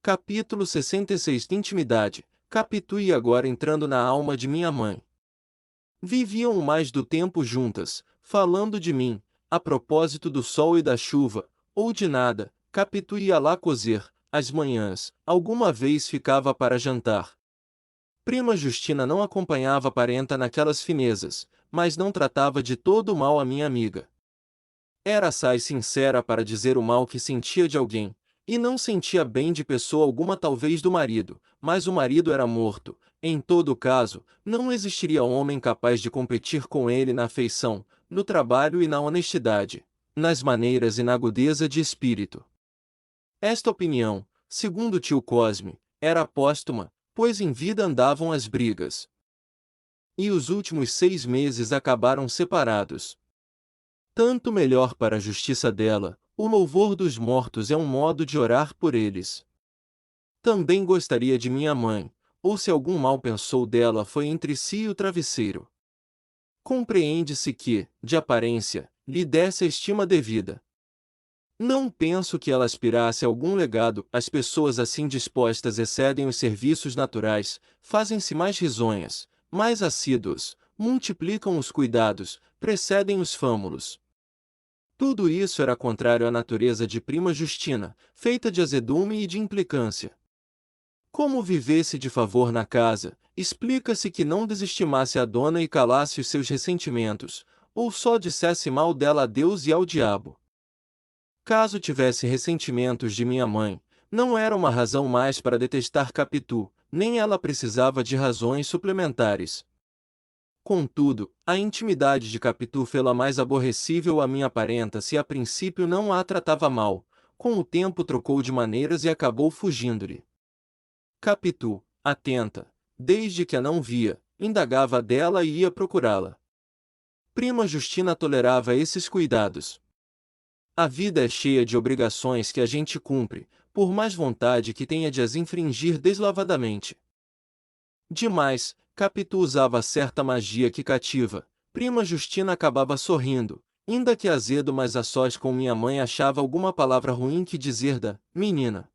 Capítulo 66. Intimidade. Capitue agora entrando na alma de minha mãe. Viviam mais do tempo juntas, falando de mim, a propósito do sol e da chuva, ou de nada. Capitu ia lá cozer, às manhãs, alguma vez ficava para jantar. Prima Justina não acompanhava a parenta naquelas finezas, mas não tratava de todo mal a minha amiga. Era assaz sincera para dizer o mal que sentia de alguém, e não sentia bem de pessoa alguma, talvez do marido, mas o marido era morto. Em todo caso, não existiria homem capaz de competir com ele na afeição, no trabalho e na honestidade, nas maneiras e na agudeza de espírito. Esta opinião, segundo tio Cosme, era póstuma, pois em vida andavam as brigas. E os últimos 6 meses acabaram separados. Tanto melhor para a justiça dela, o louvor dos mortos é um modo de orar por eles. Também gostaria de minha mãe, ou se algum mal pensou dela foi entre si e o travesseiro. Compreende-se que, de aparência, lhe desse a estima devida. Não penso que ela aspirasse a algum legado. As pessoas assim dispostas excedem os serviços naturais, fazem-se mais risonhas, mais assíduas, multiplicam os cuidados, precedem os fâmulos. Tudo isso era contrário à natureza de prima Justina, feita de azedume e de implicância. Como vivesse de favor na casa, explica-se que não desestimasse a dona e calasse os seus ressentimentos, ou só dissesse mal dela a Deus e ao diabo. Caso tivesse ressentimentos de minha mãe, não era uma razão mais para detestar Capitu, nem ela precisava de razões suplementares. Contudo, a intimidade de Capitu fê-la mais aborrecível à minha parenta. Se a princípio não a tratava mal, com o tempo trocou de maneiras e acabou fugindo-lhe. Capitu, atenta, desde que a não via, indagava dela e ia procurá-la. Prima Justina tolerava esses cuidados. A vida é cheia de obrigações que a gente cumpre, por mais vontade que tenha de as infringir deslavadamente. Demais, Capitu usava certa magia que cativa. Prima Justina acabava sorrindo, ainda que azedo, mas a sós com minha mãe achava alguma palavra ruim que dizer da menina.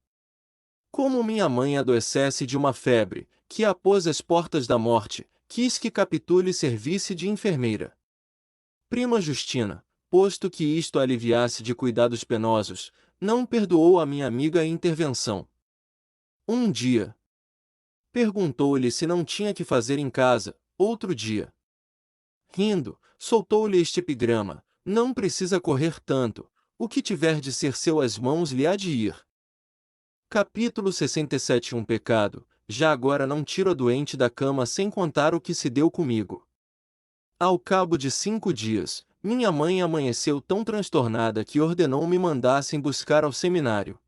Como minha mãe adoecesse de uma febre, que a pôs às portas da morte, quis que Capitu lhe servisse de enfermeira. Prima Justina, posto que isto a aliviasse de cuidados penosos, não perdoou a minha amiga a intervenção. Um dia, perguntou-lhe se não tinha que fazer em casa. Outro dia, rindo, soltou-lhe este epigrama: não precisa correr tanto, o que tiver de ser seu às mãos lhe há de ir. Capítulo 67. Um pecado. Já agora não tiro a doente da cama sem contar o que se deu comigo. Ao cabo de 5 dias, minha mãe amanheceu tão transtornada que ordenou me mandassem buscar ao seminário.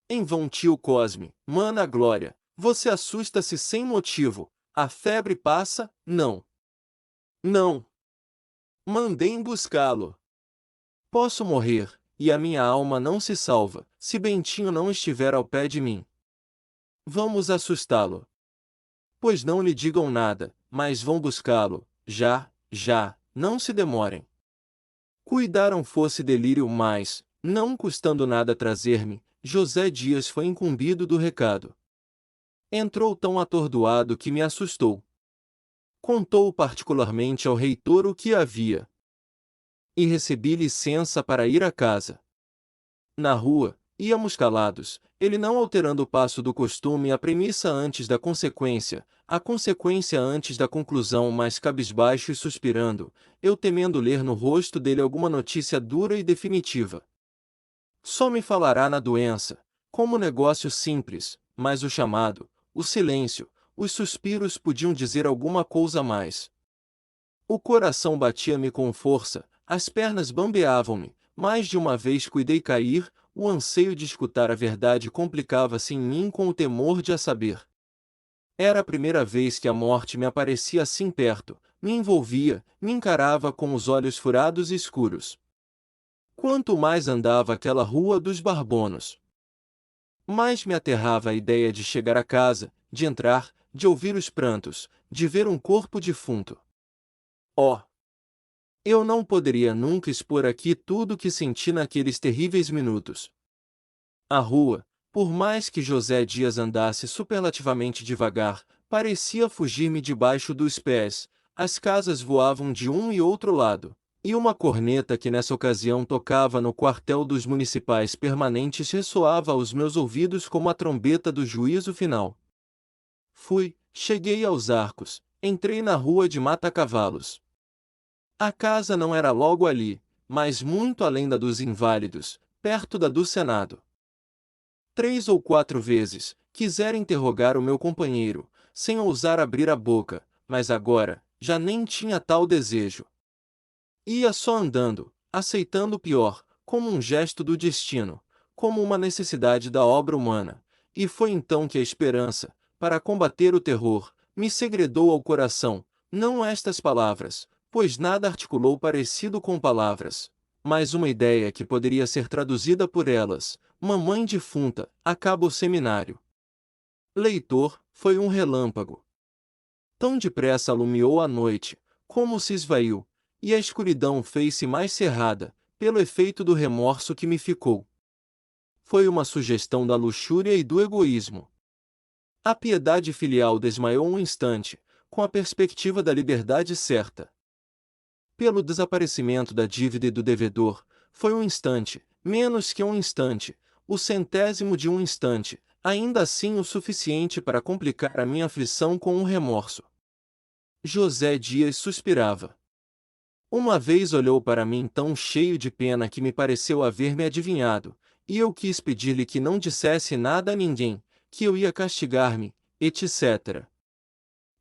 Em vão, tio Cosme, mana Glória, você assusta-se sem motivo. A febre passa? Não. Não. Mandem buscá-lo. Posso morrer, e a minha alma não se salva, se Bentinho não estiver ao pé de mim. Vamos assustá-lo. Pois não lhe digam nada, mas vão buscá-lo, já, não se demorem. Cuidaram fosse delírio, mas, não custando nada trazer-me, José Dias foi incumbido do recado. Entrou tão atordoado que me assustou. Contou particularmente ao reitor o que havia. E recebi licença para ir à casa. Na rua, íamos calados, ele não alterando o passo do costume, a premissa antes da consequência, a consequência antes da conclusão, mas cabisbaixo e suspirando, eu temendo ler no rosto dele alguma notícia dura e definitiva. Só me falará na doença, como negócio simples, mas o chamado, o silêncio, os suspiros podiam dizer alguma coisa a mais. O coração batia-me com força, as pernas bambeavam-me, mais de uma vez cuidei cair, o anseio de escutar a verdade complicava-se em mim com o temor de a saber. Era a primeira vez que a morte me aparecia assim perto, me envolvia, me encarava com os olhos furados e escuros. Quanto mais andava aquela rua dos Barbonos, mais me aterrava a ideia de chegar a casa, de entrar, de ouvir os prantos, de ver um corpo defunto. Oh! Eu não poderia nunca expor aqui tudo o que senti naqueles terríveis minutos. A rua, Por mais que José Dias andasse superlativamente devagar, parecia fugir-me debaixo dos pés. As casas voavam de um e outro lado, e uma corneta que nessa ocasião tocava no quartel dos municipais permanentes ressoava aos meus ouvidos como a trombeta do juízo final. Cheguei aos Arcos, entrei na rua de Mata-Cavalos. A casa não era logo ali, mas muito além da dos Inválidos, perto da do Senado. 3 ou 4 vezes, quisera interrogar o meu companheiro, sem ousar abrir a boca, mas agora, já nem tinha tal desejo. Ia só andando, aceitando o pior, como um gesto do destino, como uma necessidade da obra humana, e foi então que a esperança, para combater o terror, me segredou ao coração, não estas palavras, pois nada articulou parecido com palavras, mas uma ideia que poderia ser traduzida por elas: mamãe defunta, acaba o seminário. Leitor, foi um relâmpago. Tão depressa alumiou a noite, como se esvaiu, e a escuridão fez-se mais cerrada, pelo efeito do remorso que me ficou. Foi uma sugestão da luxúria e do egoísmo. A piedade filial desmaiou um instante, com a perspectiva da liberdade certa. Pelo desaparecimento da dívida e do devedor, foi um instante, menos que um instante, o centésimo de um instante, ainda assim o suficiente para complicar a minha aflição com um remorso. José Dias suspirava. Uma vez olhou para mim tão cheio de pena que me pareceu haver-me adivinhado, e eu quis pedir-lhe que não dissesse nada a ninguém, que eu ia castigar-me, etc.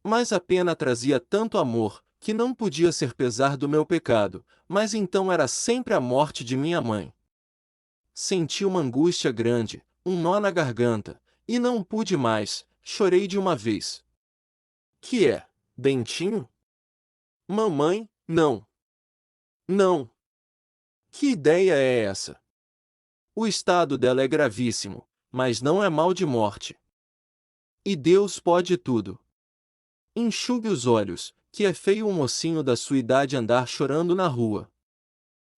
Mas a pena trazia tanto amor, que não podia ser pesar do meu pecado, mas então era sempre a morte de minha mãe. Senti uma angústia grande, um nó na garganta, e não pude mais, chorei de uma vez. Que é, Bentinho? Mamãe, não. Não. Que ideia é essa? O estado dela é gravíssimo, mas não é mal de morte. E Deus pode tudo. Enxugue os olhos, que é feio um mocinho da sua idade andar chorando na rua.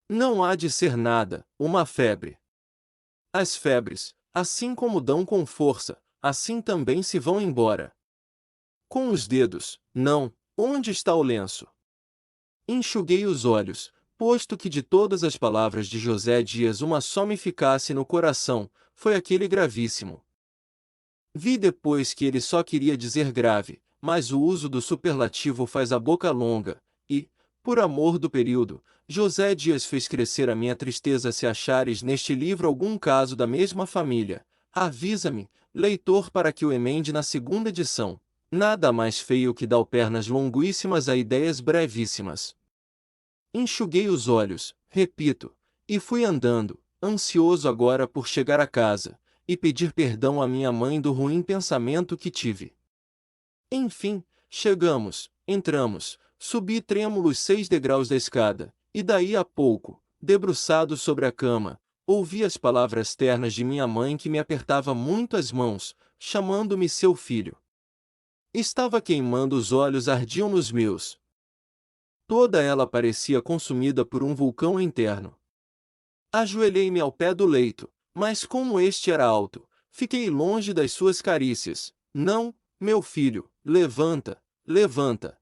Não há de ser nada, uma febre. As febres, assim como dão com força, assim também se vão embora. Com os dedos, não, onde está o lenço? Enxuguei os olhos, posto que de todas as palavras de José Dias uma só me ficasse no coração, foi aquele gravíssimo. Vi depois que ele só queria dizer grave, mas o uso do superlativo faz a boca longa, e, por amor do período, José Dias fez crescer a minha tristeza se achares neste livro algum caso da mesma família. Avisa-me, leitor, para que o emende na segunda edição. Nada mais feio que dar pernas longuíssimas a ideias brevíssimas. Enxuguei os olhos, repito, e fui andando, ansioso agora por chegar a casa, e pedir perdão à minha mãe do ruim pensamento que tive. Enfim, chegamos, entramos, subi trêmulos 6 degraus da escada, e daí a pouco, debruçado sobre a cama, ouvi as palavras ternas de minha mãe que me apertava muito as mãos, chamando-me seu filho. Estava queimando os olhos, ardiam nos meus. Toda ela parecia consumida por um vulcão interno. Ajoelhei-me ao pé do leito, mas como este era alto, fiquei longe das suas carícias. Não, meu filho, levanta, levanta.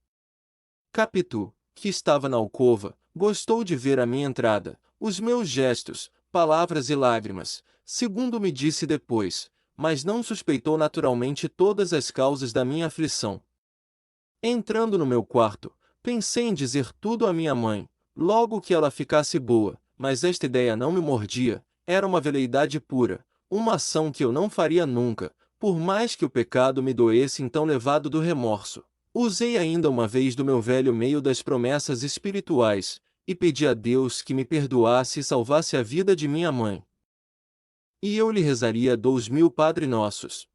Capitu, que estava na alcova, gostou de ver a minha entrada, os meus gestos, palavras e lágrimas, segundo me disse depois, mas não suspeitou naturalmente todas as causas da minha aflição. Entrando no meu quarto, pensei em dizer tudo à minha mãe, logo que ela ficasse boa, mas esta ideia não me mordia, era uma veleidade pura, uma ação que eu não faria nunca, por mais que o pecado me doesse então levado do remorso. Usei ainda uma vez do meu velho meio das promessas espirituais, e pedi a Deus que me perdoasse e salvasse a vida de minha mãe. E eu lhe rezaria 2000 Padre Nossos.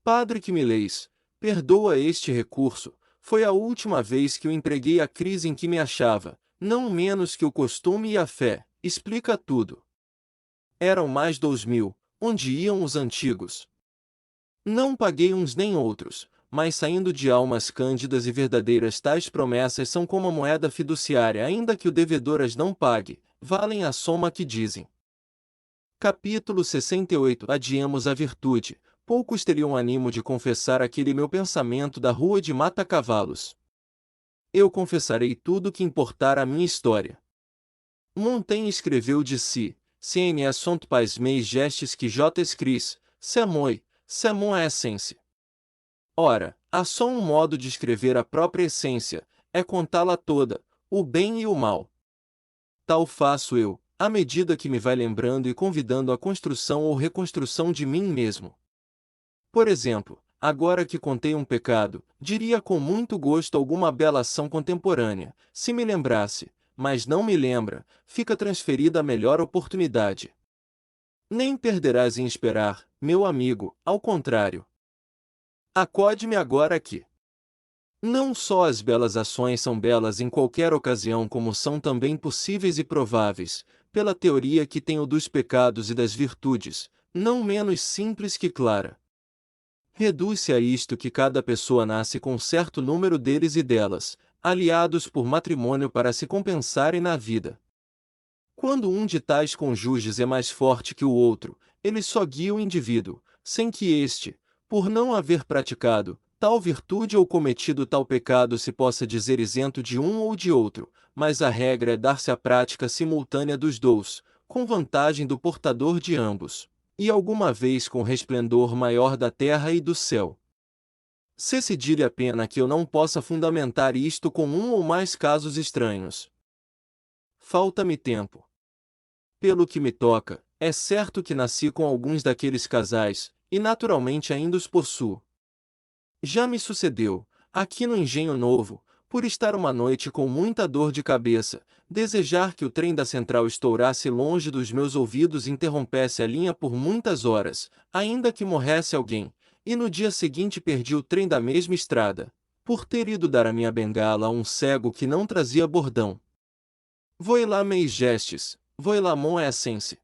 Padre que me leis, perdoa este recurso, foi a última vez que o empreguei à crise em que me achava, não menos que o costume e a fé, explica tudo. Eram mais 2000, onde iam os antigos? Não paguei uns nem outros, mas saindo de almas cândidas e verdadeiras tais promessas são como a moeda fiduciária, ainda que o devedor as não pague, valem a soma que dizem. Capítulo 68. Adiemos a virtude. Poucos teriam ânimo de confessar aquele meu pensamento da rua de mata-cavalos. Eu confessarei tudo o que importar à minha história. Montaigne escreveu de si, ce ne sont pas mes gestes que j'écris, c'est mon essence. Ora, há só um modo de escrever a própria essência, é contá-la toda, o bem e o mal. Tal faço eu, à medida que me vai lembrando e convidando à construção ou reconstrução de mim mesmo. Por exemplo, agora que contei um pecado, diria com muito gosto alguma bela ação contemporânea, se me lembrasse, mas não me lembra, fica transferida a melhor oportunidade. Nem perderás em esperar, meu amigo, ao contrário. Acode-me agora aqui. Não só as belas ações são belas em qualquer ocasião, como são também possíveis e prováveis, pela teoria que tenho dos pecados e das virtudes, não menos simples que clara. Reduz-se a isto que cada pessoa nasce com certo número deles e delas, aliados por matrimônio para se compensarem na vida. Quando um de tais cônjuges é mais forte que o outro, ele só guia o indivíduo, sem que este, por não haver praticado tal virtude ou cometido tal pecado, se possa dizer isento de um ou de outro, mas a regra é dar-se a prática simultânea dos dois, com vantagem do portador de ambos, e alguma vez com resplendor maior da terra e do céu. Se-lhe a pena que eu não possa fundamentar isto com um ou mais casos estranhos. Falta-me tempo. Pelo que me toca, é certo que nasci com alguns daqueles casais, e naturalmente ainda os possuo. Já me sucedeu, aqui no Engenho Novo, por estar uma noite com muita dor de cabeça, desejar que o trem da central estourasse longe dos meus ouvidos e interrompesse a linha por muitas horas, ainda que morresse alguém, e no dia seguinte perdi o trem da mesma estrada, por ter ido dar a minha bengala a um cego que não trazia bordão. Voilà mes gestes, voilà mon essence.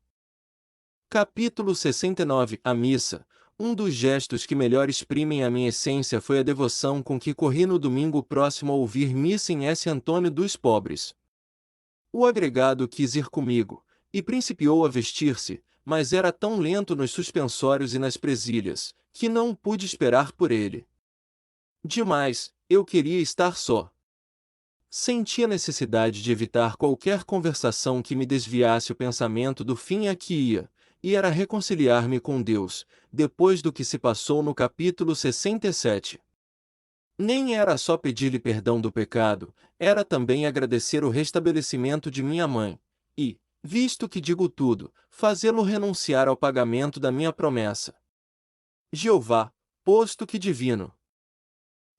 Capítulo 69. A missa. Um dos gestos que melhor exprimem a minha essência foi a devoção com que corri no domingo próximo a ouvir missa em S. Antônio dos Pobres. O agregado quis ir comigo, e principiou a vestir-se, mas era tão lento nos suspensórios e nas presilhas, que não pude esperar por ele. Demais, eu queria estar só. Sentia necessidade de evitar qualquer conversação que me desviasse o pensamento do fim a que ia, e era reconciliar-me com Deus, depois do que se passou no capítulo 67. Nem era só pedir-lhe perdão do pecado, era também agradecer o restabelecimento de minha mãe, e, visto que digo tudo, fazê-lo renunciar ao pagamento da minha promessa. Jeová, posto que divino.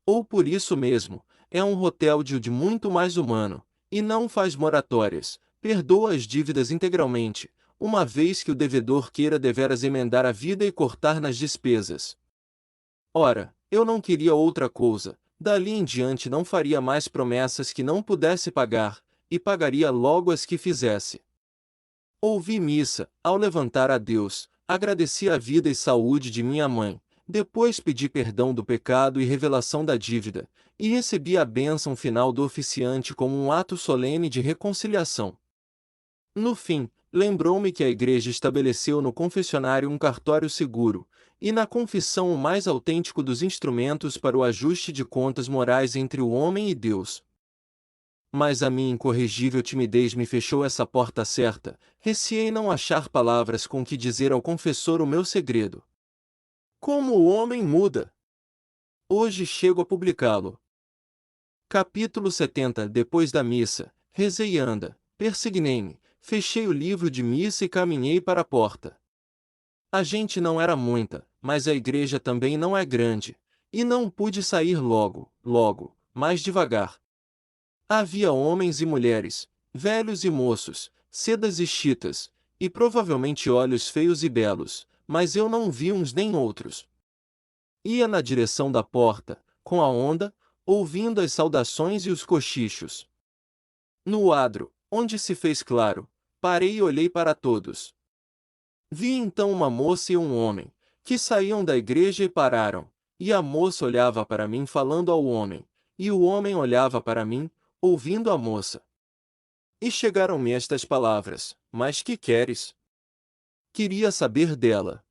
Ou por isso mesmo, é um hotel de muito mais humano, e não faz moratórias, perdoa as dívidas integralmente, uma vez que o devedor queira deveras emendar a vida e cortar nas despesas. Ora, eu não queria outra coisa, dali em diante não faria mais promessas que não pudesse pagar, e pagaria logo as que fizesse. Ouvi missa, ao levantar a Deus, agradeci a vida e saúde de minha mãe, depois pedi perdão do pecado e revelação da dívida, e recebi a bênção final do oficiante como um ato solene de reconciliação. No fim, lembrou-me que a igreja estabeleceu no confessionário um cartório seguro, e na confissão o mais autêntico dos instrumentos para o ajuste de contas morais entre o homem e Deus. Mas a minha incorrigível timidez me fechou essa porta certa, receei não achar palavras com que dizer ao confessor o meu segredo. Como o homem muda! Hoje chego a publicá-lo. Capítulo 70. Depois da missa, rezei e anda, persignei-me, fechei o livro de missa e caminhei para a porta. A gente não era muita, mas a igreja também não é grande, e não pude sair logo, mais devagar. Havia homens e mulheres, velhos e moços, cedas e chitas, e provavelmente olhos feios e belos, mas eu não vi uns nem outros. Ia na direção da porta, com a onda, ouvindo as saudações e os cochichos. No adro, onde se fez claro, parei e olhei para todos. Vi então uma moça e um homem, que saíam da igreja e pararam, e a moça olhava para mim falando ao homem, e o homem olhava para mim, ouvindo a moça. E chegaram-me estas palavras: Mas que queres? Queria saber dela.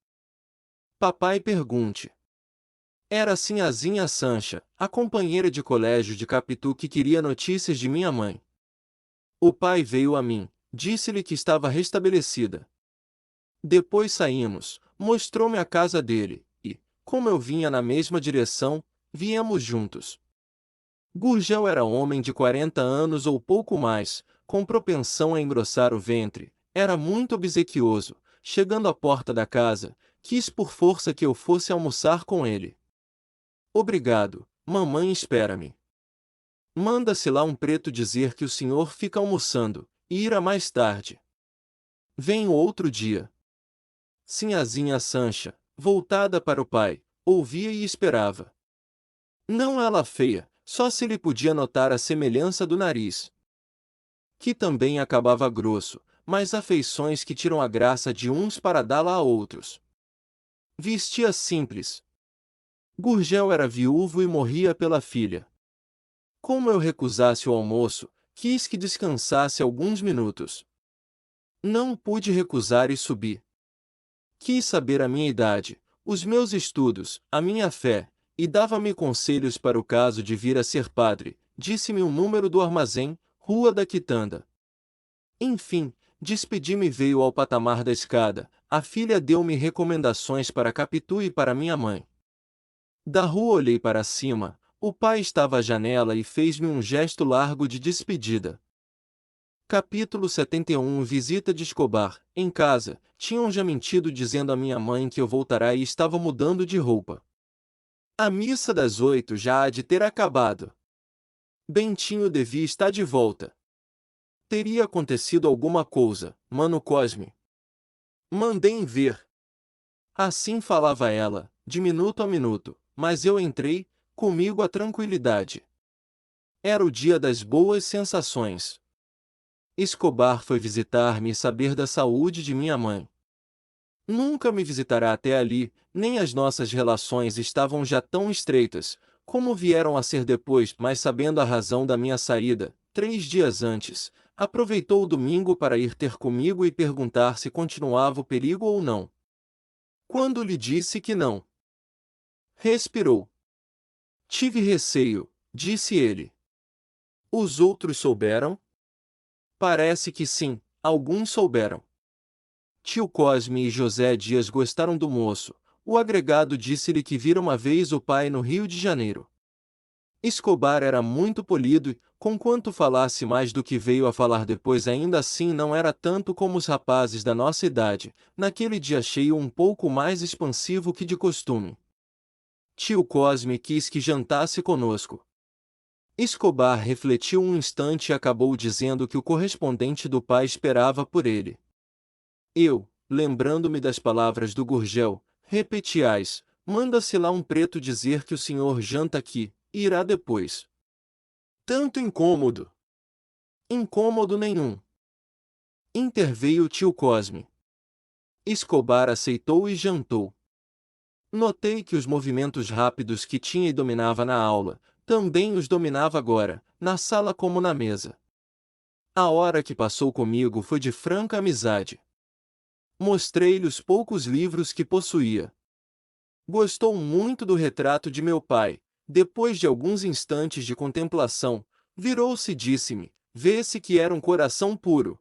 Papai pergunte. Era Sinhazinha Sancha, a companheira de colégio de Capitu que queria notícias de minha mãe. O pai veio a mim, disse-lhe que estava restabelecida. Depois saímos, mostrou-me a casa dele, e, como eu vinha na mesma direção, viemos juntos. Gurgel era homem de 40 anos ou pouco mais, com propensão a engrossar o ventre, era muito obsequioso. Chegando à porta da casa, quis por força que eu fosse almoçar com ele. Obrigado, mamãe espera-me. Manda-se lá um preto dizer que o senhor fica almoçando, e irá mais tarde. Venho outro dia. Sinhazinha Sancha, voltada para o pai, ouvia e esperava. Não ela feia, só se lhe podia notar a semelhança do nariz, que também acabava grosso, mas afeições que tiram a graça de uns para dá-la a outros. Vestia simples. Gurgel era viúvo e morria pela filha. Como eu recusasse o almoço, quis que descansasse alguns minutos. Não pude recusar e subi. Quis saber a minha idade, os meus estudos, a minha fé, e dava-me conselhos para o caso de vir a ser padre. Disse-me o número do armazém, Rua da Quitanda. Enfim, despedi-me e veio ao patamar da escada. A filha deu-me recomendações para Capitu e para minha mãe. Da rua olhei para cima, o pai estava à janela e fez-me um gesto largo de despedida. Capítulo 71. Visita de Escobar. Em casa, tinham já mentido dizendo à minha mãe que eu voltará e estava mudando de roupa. A missa das 8 já há de ter acabado. Bentinho devia estar de volta. Teria acontecido alguma coisa, Mano Cosme. Mandem ver. Assim falava ela, de minuto a minuto, mas eu entrei, comigo a tranquilidade. Era o dia das boas sensações. Escobar foi visitar-me e saber da saúde de minha mãe. Nunca me visitará até ali, nem as nossas relações estavam já tão estreitas, como vieram a ser depois, mas sabendo a razão da minha saída, 3 dias antes, aproveitou o domingo para ir ter comigo e perguntar se continuava o perigo ou não. Quando lhe disse que não, respirou. Tive receio, disse ele. Os outros souberam? Parece que sim, alguns souberam. Tio Cosme e José Dias gostaram do moço. O agregado disse-lhe que vira uma vez o pai no Rio de Janeiro. Escobar era muito polido e, conquanto falasse mais do que veio a falar depois, ainda assim não era tanto como os rapazes da nossa idade. Naquele dia cheio um pouco mais expansivo que de costume. Tio Cosme quis que jantasse conosco. Escobar refletiu um instante e acabou dizendo que o correspondente do pai esperava por ele. Eu, lembrando-me das palavras do Gurgel, repeti-as: manda-se lá um preto dizer que o senhor janta aqui, e irá depois. Tanto incômodo. Incômodo nenhum. Interveio o tio Cosme. Escobar aceitou e jantou. Notei que os movimentos rápidos que tinha e dominava na aula, também os dominava agora, na sala como na mesa. A hora que passou comigo foi de franca amizade. Mostrei-lhe os poucos livros que possuía. Gostou muito do retrato de meu pai. Depois de alguns instantes de contemplação, virou-se e disse-me: vê-se que era um coração puro.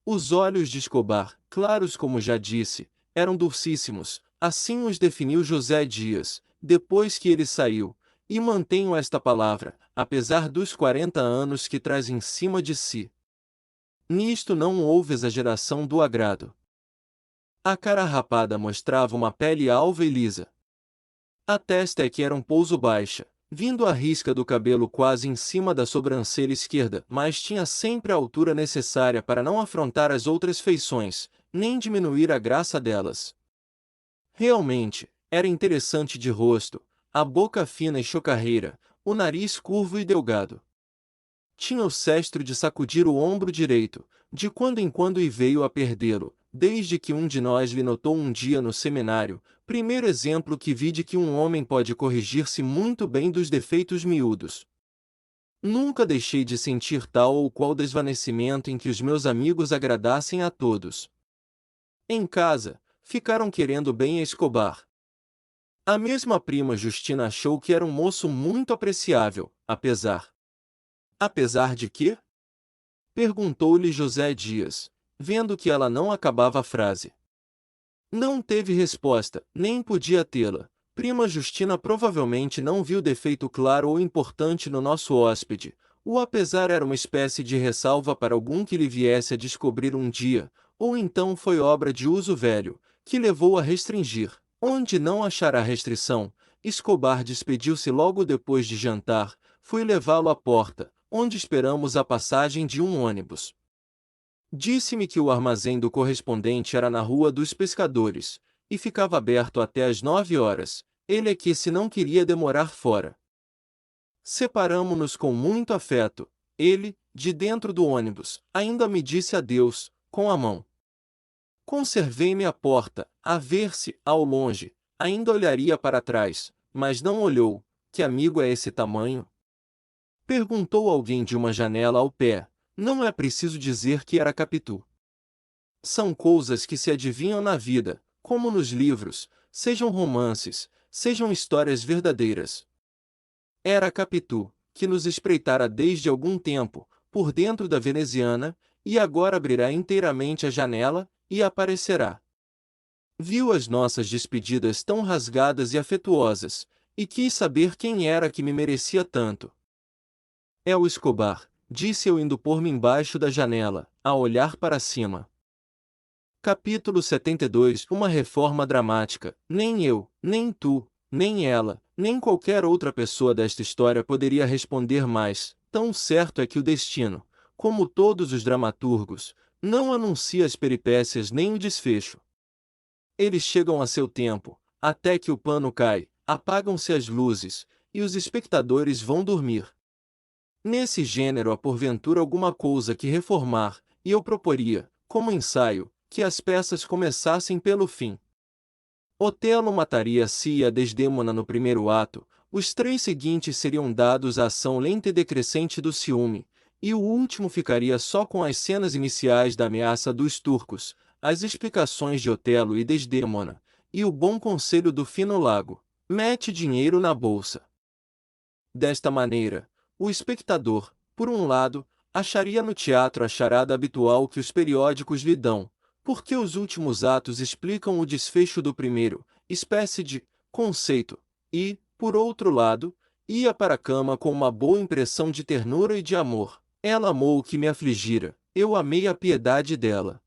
Os olhos de Escobar, claros como já disse, eram dulcíssimos, assim os definiu José Dias, depois que ele saiu, e mantenho esta palavra, apesar dos 40 anos que traz em cima de si. Nisto não houve exageração do agrado. A cara rapada mostrava uma pele alva e lisa. A testa é que era um pouso baixa, vindo a risca do cabelo quase em cima da sobrancelha esquerda, mas tinha sempre a altura necessária para não afrontar as outras feições, nem diminuir a graça delas. Realmente, era interessante de rosto, a boca fina e chocarreira, o nariz curvo e delgado. Tinha o sestro de sacudir o ombro direito, de quando em quando e veio a perdê-lo, desde que um de nós lhe notou um dia no seminário, primeiro exemplo que vi de que um homem pode corrigir-se muito bem dos defeitos miúdos. Nunca deixei de sentir tal ou qual desvanecimento em que os meus amigos agradassem a todos. Em casa, ficaram querendo bem a Escobar. A mesma prima Justina achou que era um moço muito apreciável, apesar. Apesar de quê? Perguntou-lhe José Dias, vendo que ela não acabava a frase. Não teve resposta, nem podia tê-la. Prima Justina provavelmente não viu defeito claro ou importante no nosso hóspede. O apesar era uma espécie de ressalva para algum que lhe viesse a descobrir um dia, ou então foi obra de uso velho, que levou a restringir. Onde não achará restrição, Escobar despediu-se logo depois de jantar, fui levá-lo à porta, onde esperamos a passagem de um ônibus. Disse-me que o armazém do correspondente era na Rua dos Pescadores, e ficava aberto até às 9 horas. Ele é que se não queria demorar fora. Separamo-nos com muito afeto. Ele, de dentro do ônibus, ainda me disse adeus, com a mão. Conservei-me à porta, a ver se, ao longe, ainda olharia para trás, mas não olhou. Que amigo é esse tamanho? Perguntou alguém de uma janela ao pé. Não é preciso dizer que era Capitu. São coisas que se adivinham na vida, como nos livros, sejam romances, sejam histórias verdadeiras. Era Capitu, que nos espreitara desde algum tempo, por dentro da veneziana, e agora abrirá inteiramente a janela, e aparecerá. Viu as nossas despedidas tão rasgadas e afetuosas, e quis saber quem era que me merecia tanto. É o Escobar, disse eu indo pôr-me embaixo da janela, a olhar para cima. Capítulo 72 Uma reforma dramática. Nem eu, nem tu, nem ela, nem qualquer outra pessoa desta história poderia responder mais. Tão certo é que o destino, como todos os dramaturgos, não anuncia as peripécias nem o desfecho. Eles chegam a seu tempo, até que o pano cai, apagam-se as luzes, e os espectadores vão dormir. Nesse gênero há porventura alguma coisa que reformar, e eu proporia, como ensaio, que as peças começassem pelo fim. Otelo mataria-se a Desdémona no primeiro ato, os 3 seguintes seriam dados à ação lenta e decrescente do ciúme, e o último ficaria só com as cenas iniciais da ameaça dos turcos, as explicações de Otelo e Desdémona, e o bom conselho do fino Lago: mete dinheiro na bolsa. Desta maneira, o espectador, por um lado, acharia no teatro a charada habitual que os periódicos lhe dão, porque os últimos atos explicam o desfecho do primeiro, espécie de conceito, e, por outro lado, ia para a cama com uma boa impressão de ternura e de amor. Ela amou o que me afligira, eu amei a piedade dela.